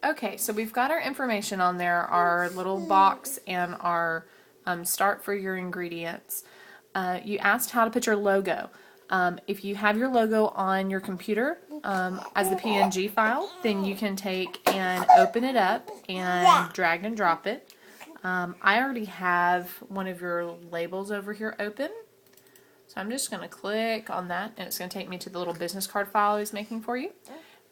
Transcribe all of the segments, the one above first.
Okay, so we've got our information on there, our little box and our start for your ingredients. You asked how to put your logo. If you have your logo on your computer as the PNG file, then you can take and open it up and drag and drop it. I already have one of your labels over here open. So I'm just going to click on that, and it's going to take me to the little business card file I was making for you.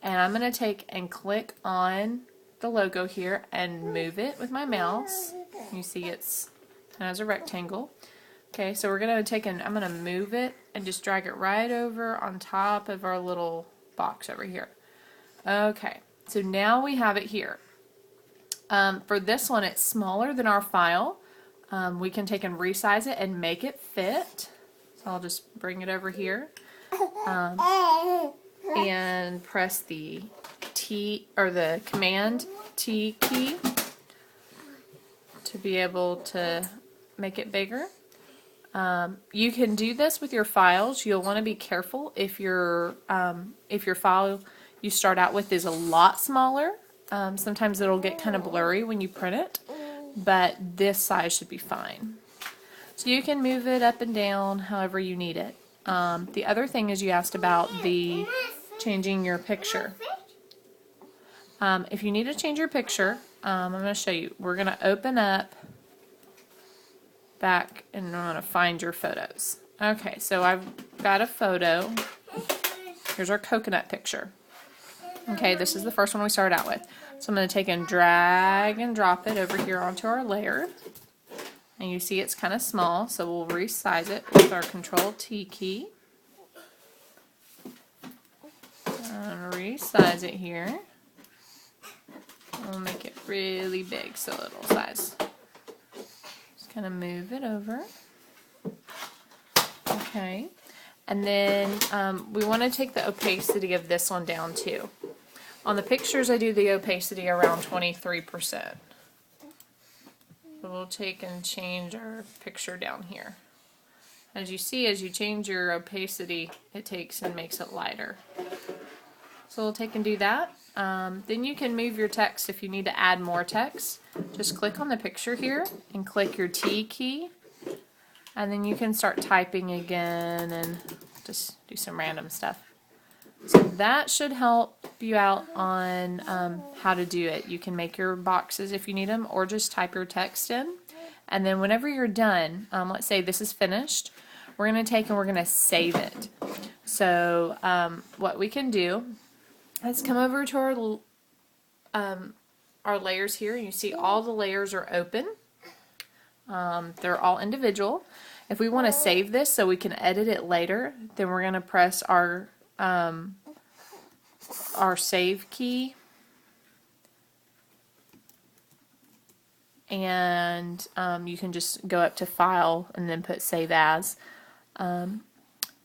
And I'm going to take and click on the logo here and move it with my mouse. You see it's kind of as a rectangle. Okay, so we're going to take and I'm going to move it and just drag it right over on top of our little box over here. Okay, so now we have it here. For this one, it's smaller than our file. We can take and resize it and make it fit. So I'll just bring it over here. And press the T or the Command T key to be able to make it bigger. You can do this with your files. You'll want to be careful if your file you start out with is a lot smaller. Sometimes it'll get kind of blurry when you print it, but this size should be fine. So you can move it up and down however you need it. The other thing is you asked about the changing your picture. If you need to change your picture, I'm going to show you. We're going to open up back and I'm going to find your photos. Okay, so I've got a photo. Here's our coconut picture. Okay, this is the first one we started out with. So I'm going to take and drag and drop it over here onto our layer. And you see it's kind of small, so we'll resize it with our Control T key. And resize it here. We'll make it really big, so little size. Just kind of move it over. Okay. And then we want to take the opacity of this one down too. On the pictures, I do the opacity around 23%. So we'll take and change our picture down here. As you see, as you change your opacity, it takes and makes it lighter. So we'll take and do that. Then you can move your text if you need to add more text. Just click on the picture here and click your T key. And then you can start typing again and just do some random stuff. So that should help you out on how to do it. You can make your boxes if you need them, or just type your text in. And then whenever you're done, let's say this is finished, we're going to take and we're going to save it. So what we can do, let's come over to our layers here. You see all the layers are open. They're all individual. If we want to save this so we can edit it later, then we're going to press our save key, and you can just go up to File and then put Save As. And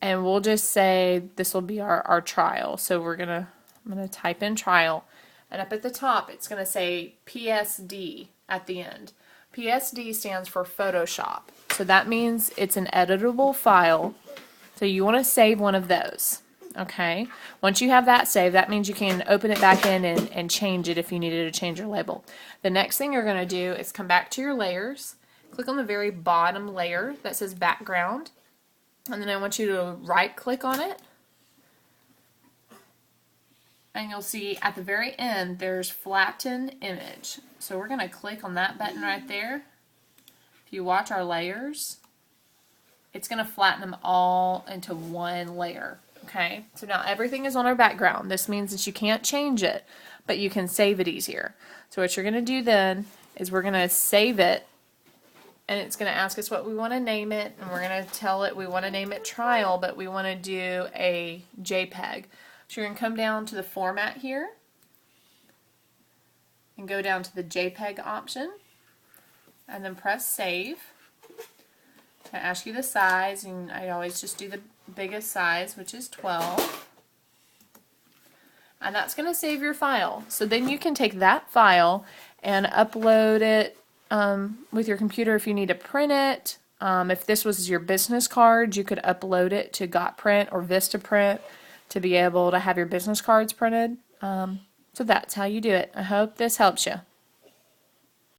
we'll just say this will be our trial. So I'm gonna type in trial, and up at the top it's gonna say PSD at the end. PSD stands for Photoshop. So that means it's an editable file. So you want to save one of those. Okay. Once you have that saved, that means you can open it back in and change it if you needed to change your label. The next thing you're going to do is come back to your layers, click on the very bottom layer that says background, and then I want you to right click on it, and you'll see at the very end there's flatten image. So we're going to click on that button right there. If you watch our layers, it's going to flatten them all into one layer. Okay, so now everything is on our background. This means that you can't change it, but you can save it easier. So what you're going to do then is we're going to save it, and it's going to ask us what we want to name it, and we're going to tell it we want to name it Trial, but we want to do a JPEG. So you're going to come down to the format here and go down to the JPEG option, and then press Save. I ask you the size, and I always just do the biggest size, which is 12. And that's going to save your file. So then you can take that file and upload it with your computer if you need to print it. If this was your business card, you could upload it to GotPrint or VistaPrint to be able to have your business cards printed. So that's how you do it. I hope this helps you.